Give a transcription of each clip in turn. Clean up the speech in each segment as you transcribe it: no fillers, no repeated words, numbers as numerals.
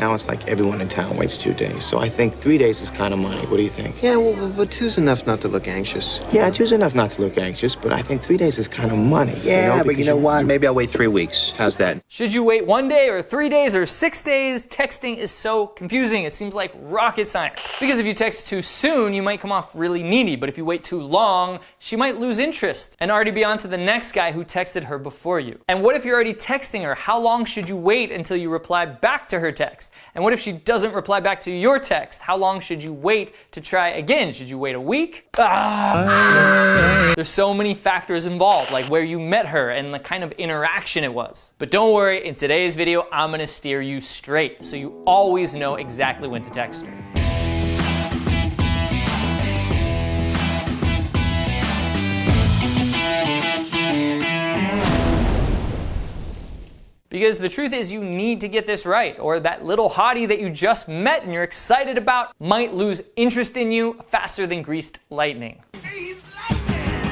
now it's like everyone in town waits 2 days. So I think 3 days is kind of money. What do you think? Yeah, well, but 2's enough not to look anxious. Yeah, 2's enough not to look anxious, but I think 3 days is kind of money. Yeah, but you know what? Maybe I'll wait 3 weeks. How's that? Should you wait 1 day or 3 days or 6 days? Texting is so confusing. It seems like rocket science. Because if you text too soon, you might come off really needy, but if you wait too long, she might lose interest and already be on to the next guy who texted her before you. And what if you're already texting her? How long should you wait until you reply back to her text? And what if she doesn't reply back to your text? How long should you wait to try again? Should you wait a week? There's so many factors involved, like where you met her and the kind of interaction it was. But don't worry, in today's video, I'm gonna steer you straight so you always know exactly when to text her. Because the truth is you need to get this right, or that little hottie that you just met and you're excited about might lose interest in you faster than greased lightning.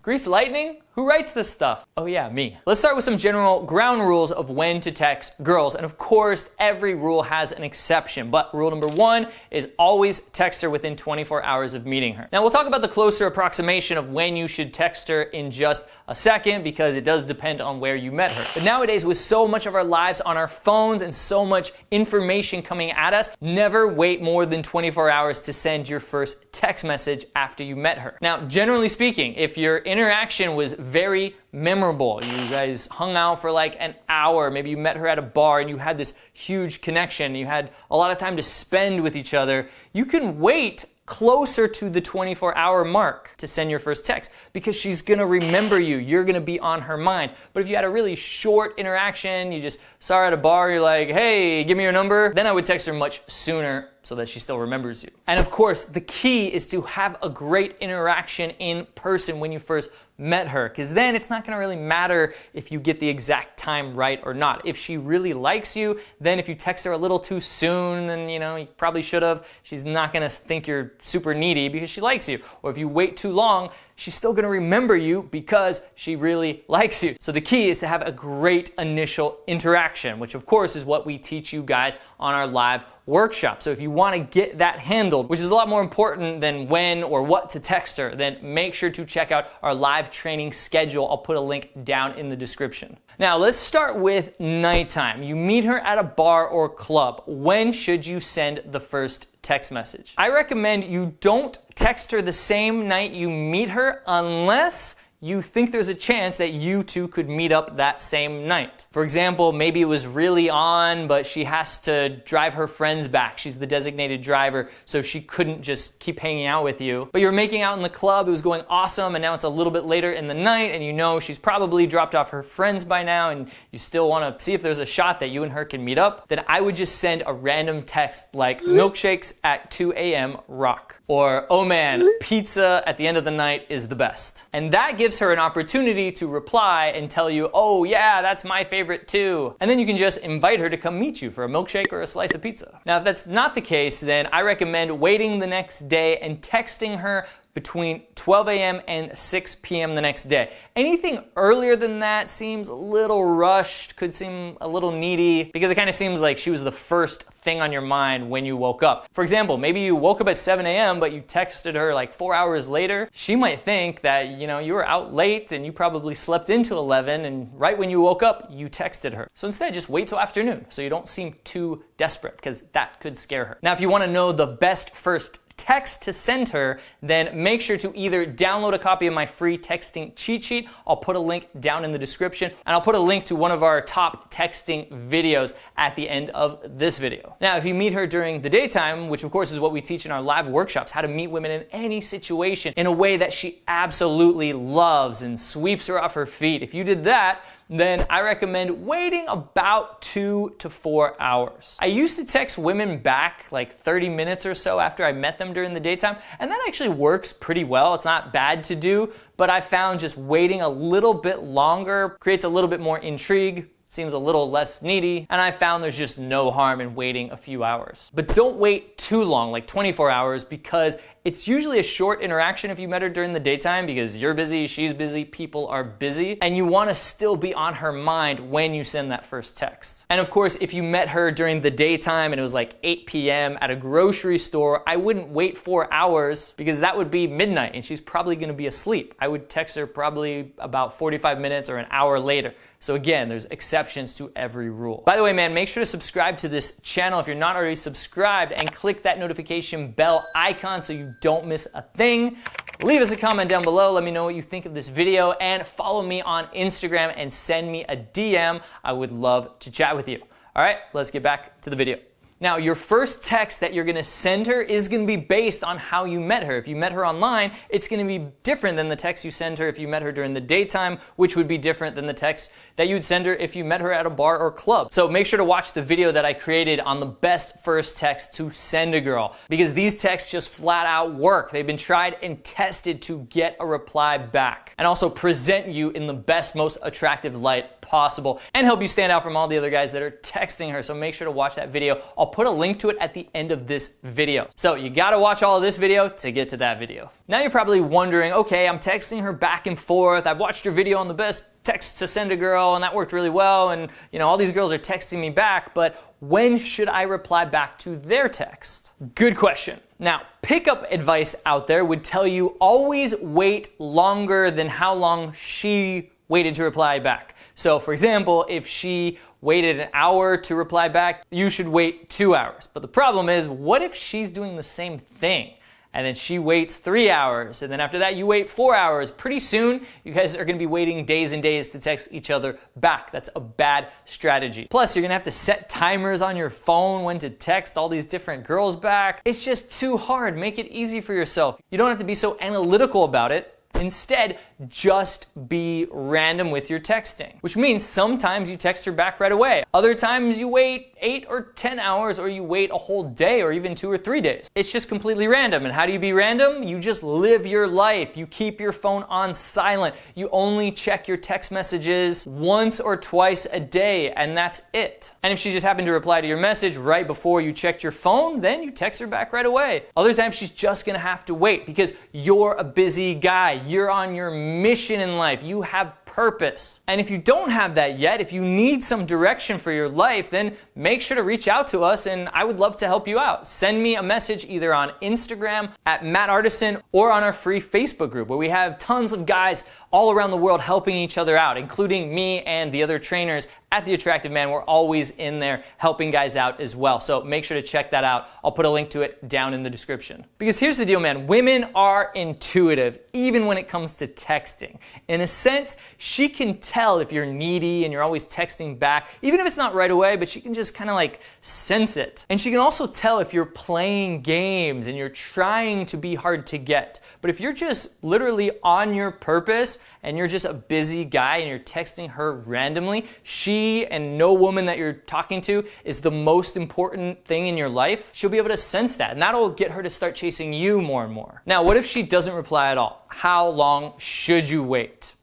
Greased lightning? Who writes this stuff? Oh yeah, me. Let's start with some general ground rules of when to text girls. And of course, every rule has an exception, but rule number 1 is always text her within 24 hours of meeting her. Now we'll talk about the closer approximation of when you should text her in just a second, because it does depend on where you met her. But nowadays, with so much of our lives on our phones and so much information coming at us, never wait more than 24 hours to send your first text message after you met her. Now, generally speaking, if your interaction was very memorable, you guys hung out for like an hour, maybe you met her at a bar and you had this huge connection, you had a lot of time to spend with each other, you can wait closer to the 24-hour mark to send your first text, because she's gonna remember you, you're gonna be on her mind. But if you had a really short interaction, you just saw her at a bar, you're like, hey, give me your number, then I would text her much sooner so that she still remembers you. And of course, the key is to have a great interaction in person when you first met her, because then it's not gonna really matter if you get the exact time right or not. If she really likes you, then if you text her a little too soon, then you probably should have, she's not gonna think you're super needy because she likes you. Or if you wait too long, she's still gonna remember you because she really likes you. So the key is to have a great initial interaction, which of course is what we teach you guys on our live workshop. So if you want to get that handled, which is a lot more important than when or what to text her, then make sure to check out our live training schedule. I'll put a link down in the description. Now let's start with nighttime. You meet her at a bar or club. When should you send the first text message? I recommend you don't text her the same night you meet her unless you think there's a chance that you two could meet up that same night. For example, maybe it was really on, but she has to drive her friends back. She's the designated driver, so she couldn't just keep hanging out with you. But you're making out in the club, it was going awesome, and now it's a little bit later in the night, and you know she's probably dropped off her friends by now, and you still want to see if there's a shot that you and her can meet up, then I would just send a random text like, milkshakes at 2 a.m. rock. Or, oh man, pizza at the end of the night is the best. And that gives her an opportunity to reply and tell you, oh yeah, that's my favorite too. And then you can just invite her to come meet you for a milkshake or a slice of pizza. Now, if that's not the case, then I recommend waiting the next day and texting her between 12 a.m. and 6 p.m. the next day. Anything earlier than that seems a little rushed, could seem a little needy, because it kind of seems like she was the first thing on your mind when you woke up. For example, maybe you woke up at 7 a.m. but you texted her like 4 hours later. She might think that, you were out late and you probably slept into 11, and right when you woke up, you texted her. So instead, just wait till afternoon so you don't seem too desperate, because that could scare her. Now, if you want to know the best first text to send her, then make sure to either download a copy of my free texting cheat sheet. I'll put a link down in the description, and I'll put a link to one of our top texting videos at the end of this video. Now, if you meet her during the daytime, which of course is what we teach in our live workshops, how to meet women in any situation in a way that she absolutely loves and sweeps her off her feet. If you did that, then I recommend waiting about 2 to 4 hours. I used to text women back like 30 minutes or so after I met them during the daytime, and that actually works pretty well. It's not bad to do, but I found just waiting a little bit longer creates a little bit more intrigue, seems a little less needy, and I found there's just no harm in waiting a few hours. But don't wait too long, like 24 hours, because It's usually a short interaction if you met her during the daytime because you're busy, she's busy, people are busy, and you want to still be on her mind when you send that first text. And of course, if you met her during the daytime and it was like 8 p.m. at a grocery store, I wouldn't wait 4 hours because that would be midnight and she's probably going to be asleep. I would text her probably about 45 minutes or an hour later. So again, there's exceptions to every rule. By the way, man, make sure to subscribe to this channel if you're not already subscribed and click that notification bell icon so you don't miss a thing. Leave us a comment down below. Let me know what you think of this video and follow me on Instagram and send me a DM. I would love to chat with you. All right, let's get back to the video. Now, your first text that you're gonna send her is gonna be based on how you met her. If you met her online, it's gonna be different than the text you send her if you met her during the daytime, which would be different than the text that you'd send her if you met her at a bar or club. So make sure to watch the video that I created on the best first text to send a girl, because these texts just flat out work. They've been tried and tested to get a reply back and also present you in the best, most attractive light possible and help you stand out from all the other guys that are texting her. So make sure to watch that video. I'll put a link to it at the end of this video. So you gotta watch all of this video to get to that video. Now you're probably wondering, okay, I'm texting her back and forth. I've watched your video on the best text to send a girl and that worked really well. And you know, all these girls are texting me back, but when should I reply back to their text? Good question. Now, pickup advice out there would tell you always wait longer than how long she waited to reply back. So for example, if she waited an hour to reply back, you should wait 2 hours. But the problem is, what if she's doing the same thing? And then she waits 3 hours, and then after that you wait 4 hours. Pretty soon, you guys are gonna be waiting days and days to text each other back. That's a bad strategy. Plus, you're gonna have to set timers on your phone when to text all these different girls back. It's just too hard. Make it easy for yourself. You don't have to be so analytical about it. Instead, just be random with your texting, which means sometimes you text her back right away. Other times you wait 8 or 10 hours, or you wait a whole day or even 2 or 3 days. It's just completely random. And how do you be random? You just live your life. You keep your phone on silent. You only check your text messages once or twice a day, and that's it. And if she just happened to reply to your message right before you checked your phone, then you text her back right away. Other times she's just gonna have to wait because you're a busy guy. You're on your mission in life. You have purpose. And if you don't have that yet, if you need some direction for your life, then make sure to reach out to us and I would love to help you out. Send me a message either on Instagram at @MattArtisan or on our free Facebook group where we have tons of guys all around the world helping each other out, including me and the other trainers at The Attractive Man. We're always in there helping guys out as well. So make sure to check that out. I'll put a link to it down in the description. Because here's the deal, man. Women are intuitive, even when it comes to texting. In a sense, she can tell if you're needy and you're always texting back, even if it's not right away, but she can just kind of like sense it. And she can also tell if you're playing games and you're trying to be hard to get. But if you're just literally on your purpose and you're just a busy guy and you're texting her randomly, she and no woman that you're talking to is the most important thing in your life. She'll be able to sense that, and that'll get her to start chasing you more and more. Now, what if she doesn't reply at all? How long should you wait?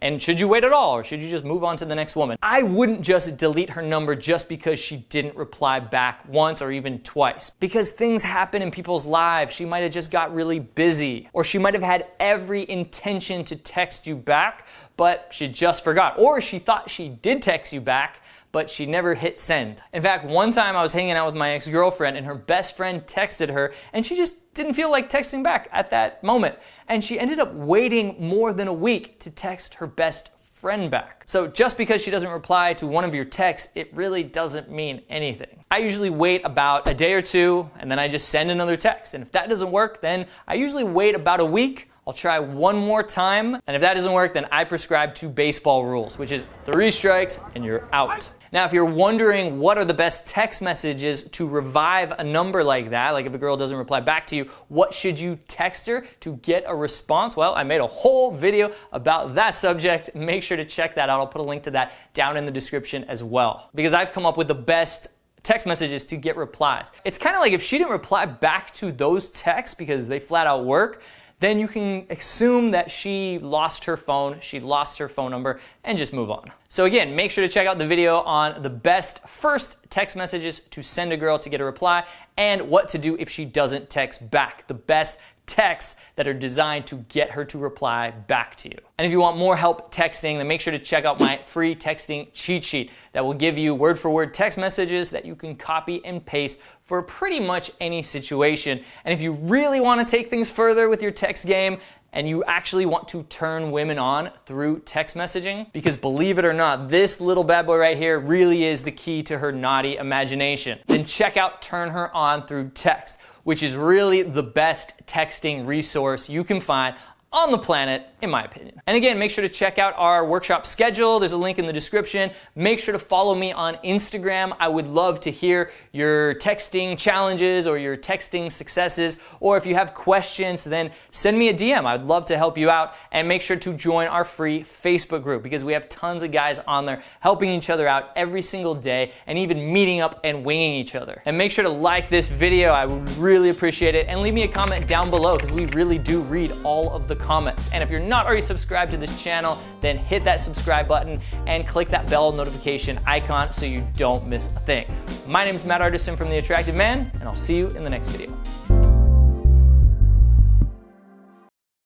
And should you wait at all, or should you just move on to the next woman? I wouldn't just delete her number just because she didn't reply back once or even twice. Because things happen in people's lives. She might have just got really busy, or she might have had every intention to text you back, but she just forgot. Or she thought she did text you back, but she never hit send. In fact, one time I was hanging out with my ex-girlfriend and her best friend texted her and she just didn't feel like texting back at that moment. And she ended up waiting more than a week to text her best friend back. So just because she doesn't reply to one of your texts, it really doesn't mean anything. I usually wait about a day or two and then I just send another text. And if that doesn't work, then I usually wait about a week. I'll try one more time. And if that doesn't work, then I prescribe to baseball rules, which is 3 strikes and you're out. Now, if you're wondering what are the best text messages to revive a number like that, like if a girl doesn't reply back to you, what should you text her to get a response? Well, I made a whole video about that subject. Make sure to check that out. I'll put a link to that down in the description as well, because I've come up with the best text messages to get replies. It's kind of like if she didn't reply back to those texts because they flat out work, then you can assume that she lost her phone, she lost her phone number, and just move on. So again, make sure to check out the video on the best first text messages to send a girl to get a reply and what to do if she doesn't text back. The best texts that are designed to get her to reply back to you. And if you want more help texting, then make sure to check out my free texting cheat sheet that will give you word for word text messages that you can copy and paste for pretty much any situation. And if you really want to take things further with your text game, and you actually want to turn women on through text messaging, because believe it or not, this little bad boy right here really is the key to her naughty imagination, then check out Turn Her On Through Text, which is really the best texting resource you can find on the planet, in my opinion. And again, make sure to check out our workshop schedule. There's a link in the description. Make sure to follow me on Instagram. I would love to hear your texting challenges or your texting successes, or if you have questions, then send me a DM. I'd love to help you out. And make sure to join our free Facebook group, because we have tons of guys on there helping each other out every single day and even meeting up and winging each other. And make sure to like this video. I would really appreciate it. And leave me a comment down below, because we really do read all of the comments. And if you're not already subscribed to this channel, then hit that subscribe button and click that bell notification icon so you don't miss a thing. My name is Matt Artisan from The Attractive Man, and I'll see you in the next video.